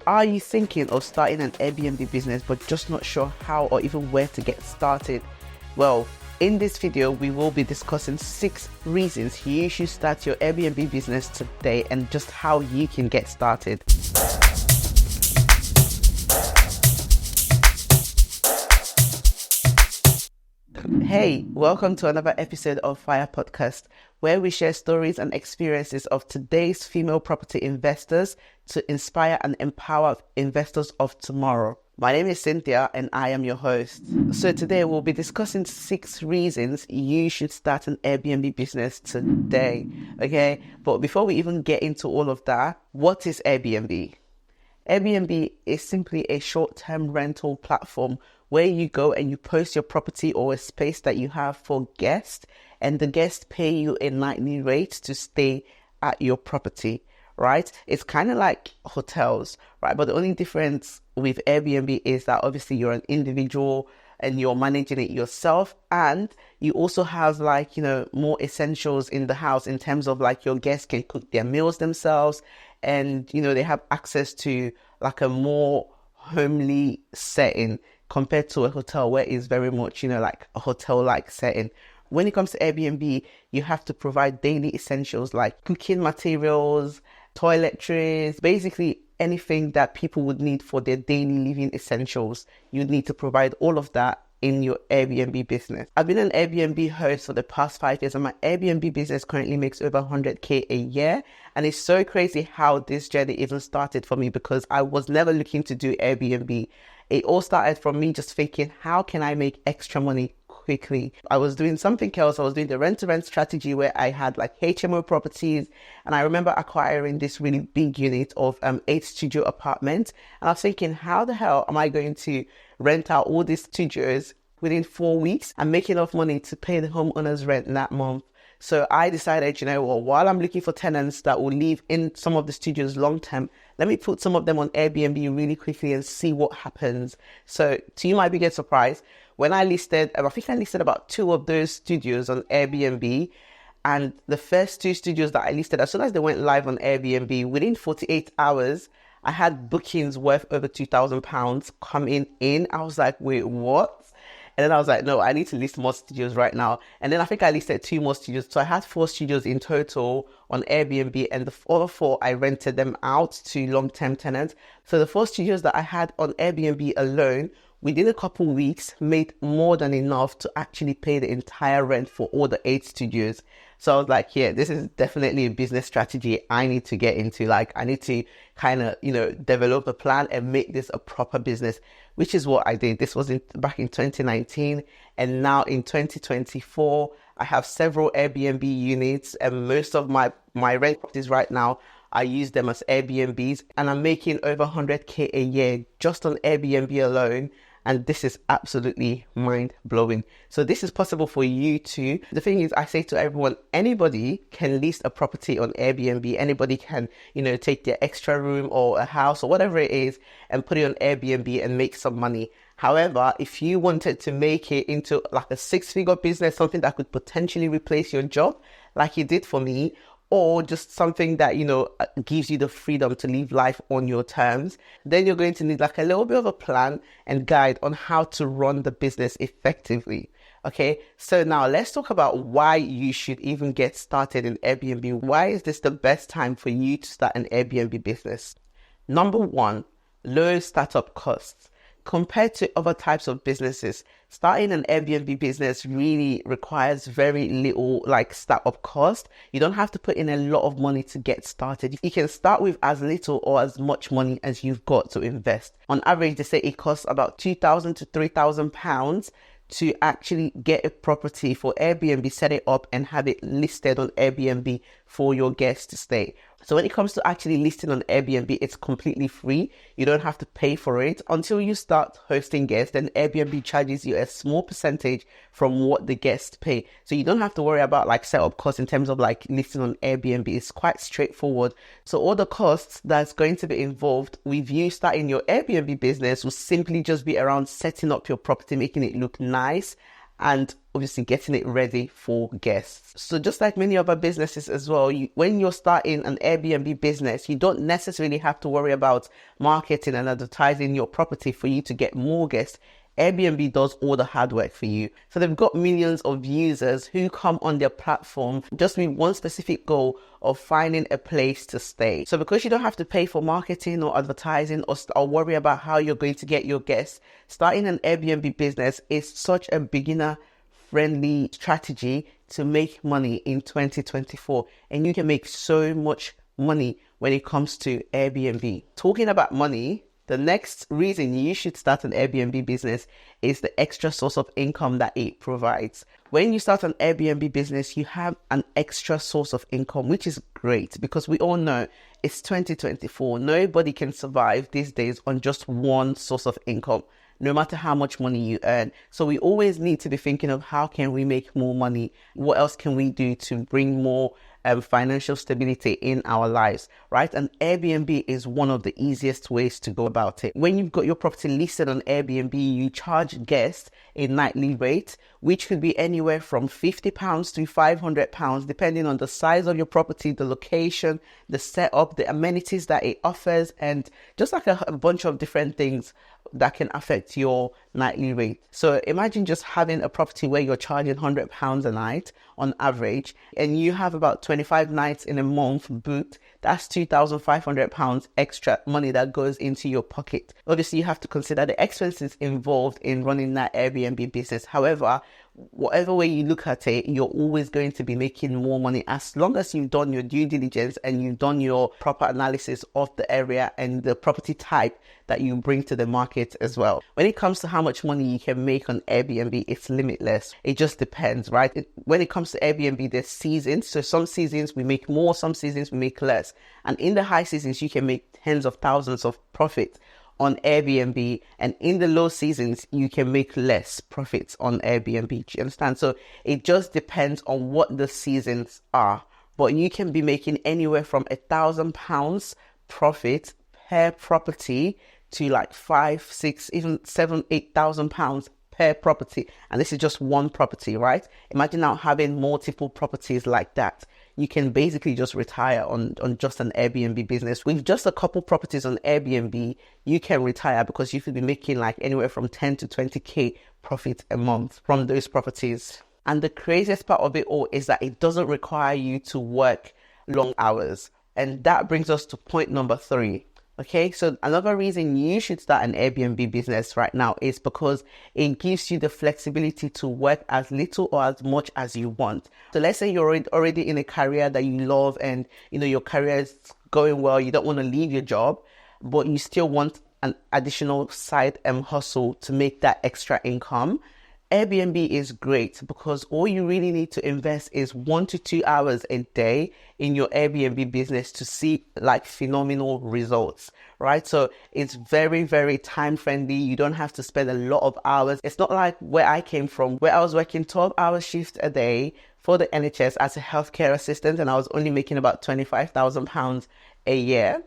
Are you thinking of starting an Airbnb business but just not sure how or even where to get started? Well, in this video, we will be discussing 6 reasons you should start your Airbnb business today and just how you can get started. Hey, welcome to another episode of Fire Podcast, where we share stories and experiences of today's female property investors to inspire and empower investors of tomorrow. My name is Cynthia and I am your host. So today we'll be discussing 6 reasons you should start an Airbnb business today. Okay, but before we even get into all of that, what is Airbnb? Airbnb is simply a short-term rental platform where you go and you post your property or a space that you have for guests, and the guests pay you a nightly rate to stay at your property, right? It's kind of like hotels, right? But the only difference with Airbnb is that obviously you're an individual and you're managing it yourself, and you also have more essentials in the house in terms of your guests can cook their meals themselves, and they have access to a more homely setting compared to a hotel where it's very much a hotel-like setting. When it comes to Airbnb, you have to provide daily essentials like cooking materials, toiletries, basically anything that people would need for their daily living essentials. You need to provide all of that in your Airbnb business. I've been an Airbnb host for the past 5 years, and my Airbnb business currently makes over 100k a year. And it's so crazy how this journey even started for me, because I was never looking to do Airbnb. It all started from me just thinking, how can I make extra money quickly? I was doing something else. I was doing the rent-to-rent strategy where I had HMO properties, and I remember acquiring this really big unit of 8 studio apartments, and I was thinking, how the hell am I going to rent out all these studios within 4 weeks and make enough money to pay the homeowner's rent that month? So I decided, while I'm looking for tenants that will live in some of the studios long term, let me put some of them on Airbnb really quickly and see what happens. So to my biggest surprise, when I listed, I think I listed about 2 of those studios on Airbnb, and the first 2 studios that I listed, as soon as they went live on Airbnb, within 48 hours, I had bookings worth over £2,000 coming in. I was like, wait, what? And then I was like, no, I need to list more studios right now. And then I think I listed 2 more studios. So I had 4 studios in total on Airbnb, and the other 4, I rented them out to long-term tenants. So the 4 studios that I had on Airbnb alone, within a couple weeks, made more than enough to actually pay the entire rent for all the 8 studios. So I was like, yeah, this is definitely a business strategy I need to get into. I need to kind of, develop a plan and make this a proper business, which is what I did. This was back in 2019. And now in 2024, I have several Airbnb units, and most of my rent properties right now, I use them as Airbnbs, and I'm making over 100k a year just on Airbnb alone. And this is absolutely mind-blowing. So this is possible for you too. The thing is, I say to everyone, anybody can list a property on Airbnb. Anybody can, take their extra room or a house or whatever it is and put it on Airbnb and make some money. However, if you wanted to make it into a 6-figure business, something that could potentially replace your job, like it did for me, or just something that, gives you the freedom to live life on your terms, then you're going to need a little bit of a plan and guide on how to run the business effectively. Okay, so now let's talk about why you should even get started in Airbnb. Why is this the best time for you to start an Airbnb business? Number 1, low startup costs. Compared to other types of businesses, starting an Airbnb business really requires very little startup cost. You don't have to put in a lot of money to get started. You can start with as little or as much money as you've got to invest. On average, they say it costs about £2,000 to £3,000 to actually get a property for Airbnb, set it up and have it listed on Airbnb for your guests to stay. So when it comes to actually listing on Airbnb, it's completely free. You don't have to pay for it until you start hosting guests. Then Airbnb charges you a small percentage from what the guests pay. So you don't have to worry about setup costs in terms of listing on Airbnb. It's quite straightforward. So all the costs that's going to be involved with you starting your Airbnb business will simply just be around setting up your property, making it look nice, and obviously getting it ready for guests. So just like many other businesses as well, when you're starting an Airbnb business, you don't necessarily have to worry about marketing and advertising your property for you to get more guests. Airbnb does all the hard work for you. So they've got millions of users who come on their platform just with one specific goal of finding a place to stay. So because you don't have to pay for marketing or advertising or worry about how you're going to get your guests, starting an Airbnb business is such a beginner friendly strategy to make money in 2024. And you can make so much money when it comes to Airbnb. Talking about money, the next reason you should start an Airbnb business is the extra source of income that it provides. When you start an Airbnb business, you have an extra source of income, which is great because we all know it's 2024. Nobody can survive these days on just one source of income, no matter how much money you earn. So we always need to be thinking of how can we make more money? What else can we do to bring more financial stability in our lives, right? And Airbnb is one of the easiest ways to go about it. When you've got your property listed on Airbnb, you charge guests a nightly rate, which could be anywhere from £50 to £500, depending on the size of your property, the location, the setup, the amenities that it offers, and just like a bunch of different things that can affect your nightly rate. So imagine just having a property where you're charging £100 a night on average, and you have about 25 nights in a month booked. That's £2,500 extra money that goes into your pocket. Obviously, you have to consider the expenses involved in running that Airbnb business. However, whatever way you look at it, you're always going to be making more money as long as you've done your due diligence and you've done your proper analysis of the area and the property type that you bring to the market as well. When it comes to how much money you can make on Airbnb, it's limitless. It just depends, right? When it comes to Airbnb, there's seasons. So some seasons we make more, some seasons we make less. And in the high seasons, you can make tens of thousands of profit on Airbnb, and in the low seasons you can make less profits on Airbnb. Do you understand? So it just depends on what the seasons are, but you can be making anywhere from £1,000 profit per property to like 5, 6, even 7, £8,000 per property, and this is just one property, right? Imagine now having multiple properties like that. You can basically just retire on just an Airbnb business. With just a couple properties on Airbnb, you can retire because you could be making like anywhere from 10 to 20k profit a month from those properties. And the craziest part of it all is that it doesn't require you to work long hours. And that brings us to point number 3. Okay, so another reason you should start an Airbnb business right now is because it gives you the flexibility to work as little or as much as you want. So let's say you're already in a career that you love and your career is going well, you don't want to leave your job, but you still want an additional side hustle to make that extra income. Airbnb is great because all you really need to invest is 1 to 2 hours a day in your Airbnb business to see like phenomenal results, right? So it's very, very time friendly. You don't have to spend a lot of hours. It's not like where I came from, where I was working 12-hour shifts a day for the NHS as a healthcare assistant, and I was only making about £25,000 a year.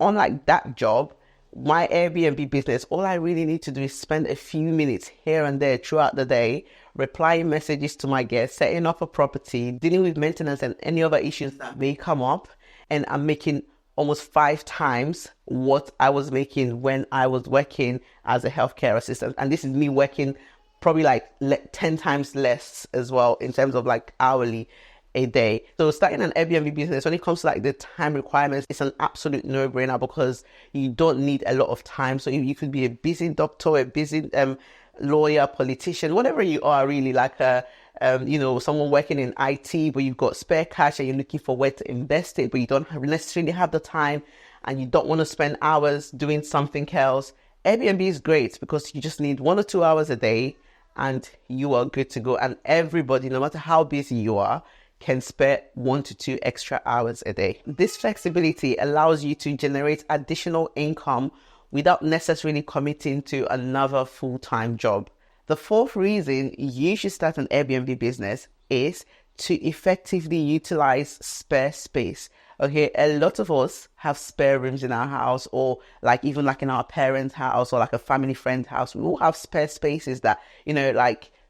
Unlike that job, my Airbnb business, all I really need to do is spend a few minutes here and there throughout the day, replying messages to my guests, setting up a property, dealing with maintenance and any other issues that may come up. And I'm making almost 5 times what I was making when I was working as a healthcare assistant. And this is me working probably like 10 times less as well in terms of like hourly a day. So starting an Airbnb business, when it comes to like the time requirements, it's an absolute no-brainer because you don't need a lot of time. So you could be a busy doctor, a busy lawyer, politician, whatever you are, really, like someone working in IT, but you've got spare cash and you're looking for where to invest it, but you don't necessarily have the time and you don't want to spend hours doing something else. Airbnb is great because you just need 1 or 2 hours a day and you are good to go. And everybody, no matter how busy you are, can spare 1 to 2 extra hours a day. This flexibility allows you to generate additional income without necessarily committing to another full-time job. The 4th reason you should start an Airbnb business is to effectively utilize spare space. Okay, a lot of us have spare rooms in our house, or like even like in our parents' house or like a family friend house. We all have spare spaces that,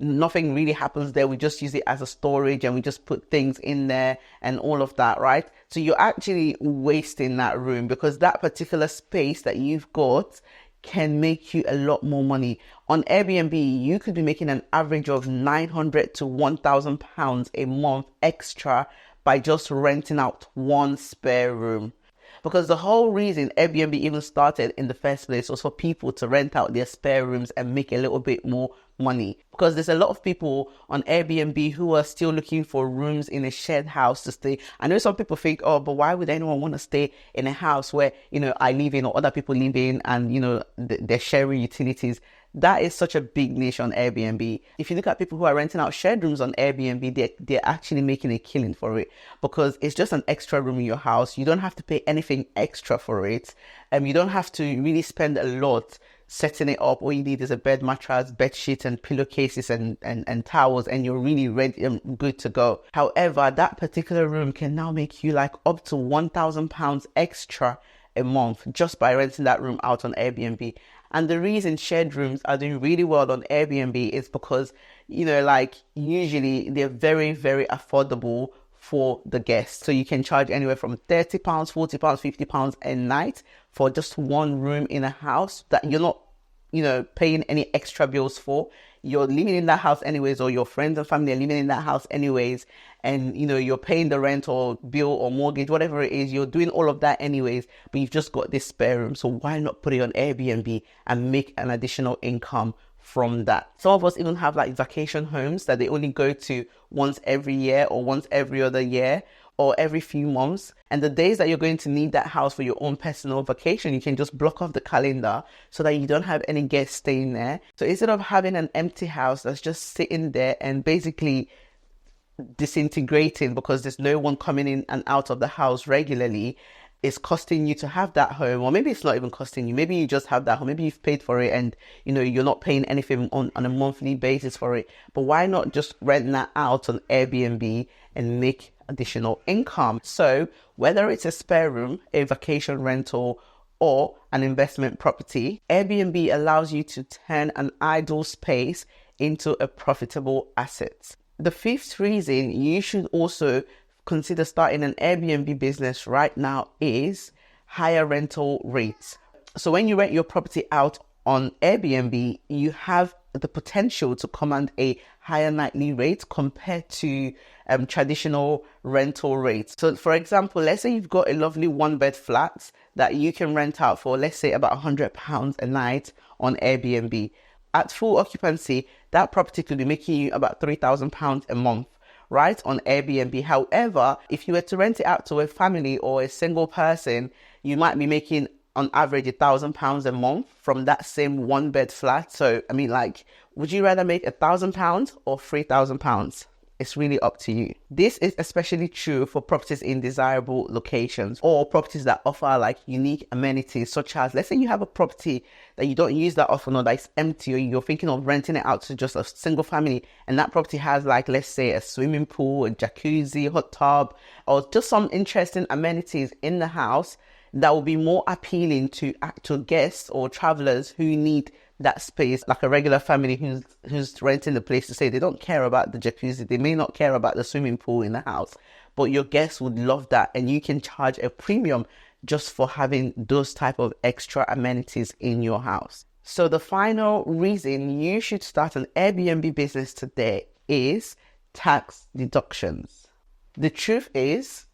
nothing really happens there. We just use it as a storage and we just put things in there and all of that, right? So you're actually wasting that room, because that particular space that you've got can make you a lot more money. On Airbnb, you could be making an average of £900 to £1,000 a month extra by just renting out one spare room. Because the whole reason Airbnb even started in the first place was for people to rent out their spare rooms and make a little bit more money. Because there's a lot of people on Airbnb who are still looking for rooms in a shared house to stay. I know some people think, oh, but why would anyone want to stay in a house where, I live in or other people live in and, they're sharing utilities? That is such a big niche on Airbnb. If you look at people who are renting out shared rooms on Airbnb, they're actually making a killing for it, because it's just an extra room in your house. You don't have to pay anything extra for it. You don't have to really spend a lot setting it up. All you need is a bed mattress, bed sheets and pillowcases and towels, and you're really ready and good to go. However, that particular room can now make you like up to £1,000 extra a month just by renting that room out on Airbnb. And the reason shared rooms are doing really well on Airbnb is because, usually they're very, very affordable for the guests. So you can charge anywhere from £30, £40, £50 a night for just one room in a house that you're not, paying any extra bills for. You're living in that house anyways, or your friends and family are living in that house anyways. And, you're paying the rent or bill or mortgage, whatever it is, you're doing all of that anyways, but you've just got this spare room. So why not put it on Airbnb and make an additional income from that? Some of us even have like vacation homes that they only go to once every year or once every other year or every few months. And the days that you're going to need that house for your own personal vacation, you can just block off the calendar so that you don't have any guests staying there. So instead of having an empty house that's just sitting there and basically disintegrating because there's no one coming in and out of the house regularly, it's costing you to have that home. Or maybe it's not even costing you. Maybe you just have that home. Maybe you've paid for it and you're not paying anything on a monthly basis for it. But why not just rent that out on Airbnb and make additional income? So whether it's a spare room, a vacation rental, or an investment property, Airbnb allows you to turn an idle space into a profitable asset. The fifth reason you should also consider starting an Airbnb business right now is higher rental rates. So when you rent your property out on Airbnb, you have the potential to command a higher nightly rate compared to traditional rental rates. So for example, let's say you've got a lovely one bed flat that you can rent out for, let's say about £100 a night on Airbnb. At full occupancy, that property could be making you about £3,000 a month, right, on Airbnb. However, if you were to rent it out to a family or a single person, you might be making on average £1,000 a month from that same one bed flat. So, would you rather make £1,000 or £3,000? It's really up to you. This is especially true for properties in desirable locations or properties that offer like unique amenities, such as, let's say you have a property that you don't use that often or that's empty, or you're thinking of renting it out to just a single family, and that property has like, let's say, a swimming pool, a jacuzzi, hot tub, or just some interesting amenities in the house that will be more appealing to actual guests or travelers who need that space. Like a regular family who's renting the place to stay, they don't care about the jacuzzi, they may not care about the swimming pool in the house, but your guests would love that, and you can charge a premium just for having those type of extra amenities in your house. So the final reason you should start an Airbnb business today is tax deductions. The truth is,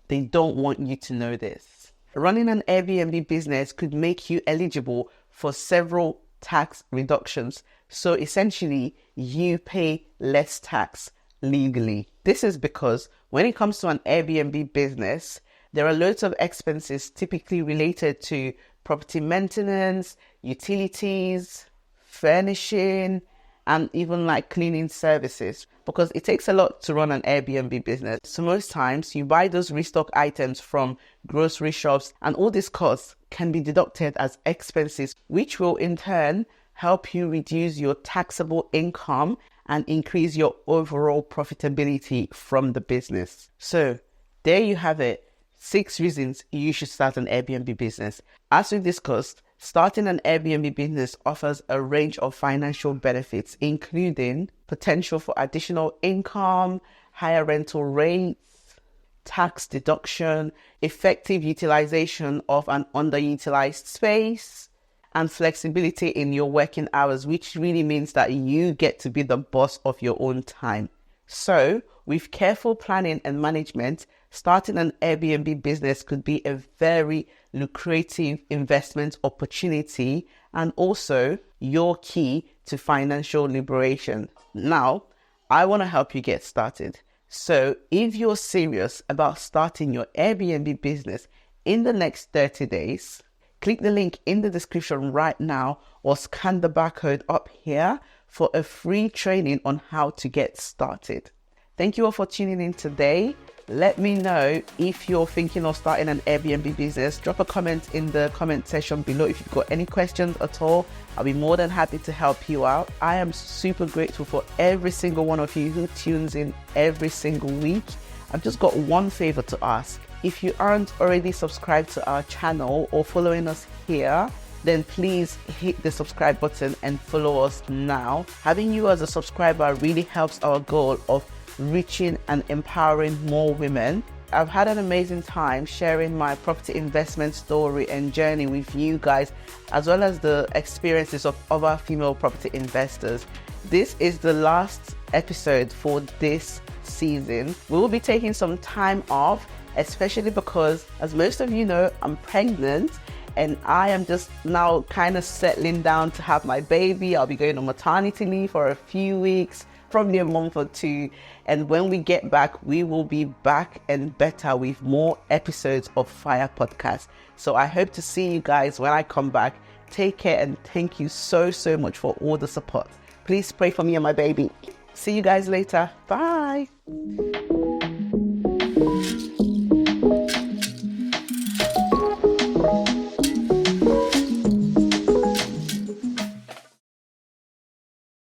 they don't want you to know this. Running an Airbnb business could make you eligible for several tax reductions. So essentially, you pay less tax legally. This is because when it comes to an Airbnb business, there are loads of expenses typically related to property maintenance, utilities, furnishing, and even like cleaning services, because it takes a lot to run an Airbnb business. So most times you buy those restock items from grocery shops, and all these costs can be deducted as expenses, which will in turn help you reduce your taxable income and increase your overall profitability from the business. So there you have it. 6 reasons you should start an Airbnb business. As we discussed, Starting an Airbnb business offers a range of financial benefits, including potential for additional income, higher rental rates, tax deduction, effective utilization of an underutilized space, and flexibility in your working hours, which really means that you get to be the boss of your own time. So, with careful planning and management, starting an Airbnb business could be a very lucrative investment opportunity and also your key to financial liberation. Now, I want to help you get started. So if you're serious about starting your Airbnb business in the next 30 days, click the link in the description right now or scan the barcode up here for a free training on how to get started. Thank you all for tuning in today. Let me know if you're thinking of starting an Airbnb business. Drop a comment in the comment section below if you've got any questions at all. I'll be more than happy to help you out. I am super grateful for every single one of you who tunes in every single week. I've just got one favor to ask. If you aren't already subscribed to our channel or following us here, then please hit the subscribe button and follow us now. Having you as a subscriber really helps our goal of reaching and empowering more women. I've had an amazing time sharing my property investment story and journey with you guys, as well as the experiences of other female property investors. This is the last episode for this season. We will be taking some time off, especially because, as most of you know, I'm pregnant and I am just now kind of settling down to have my baby. I'll be going on maternity leave for a few weeks, probably a month or two, and when we get back, we will be back and better with more episodes of Fire Podcast. So I hope to see you guys when I come back. Take care and thank you so much for all the support. Please pray for me and my baby. See you guys later. Bye.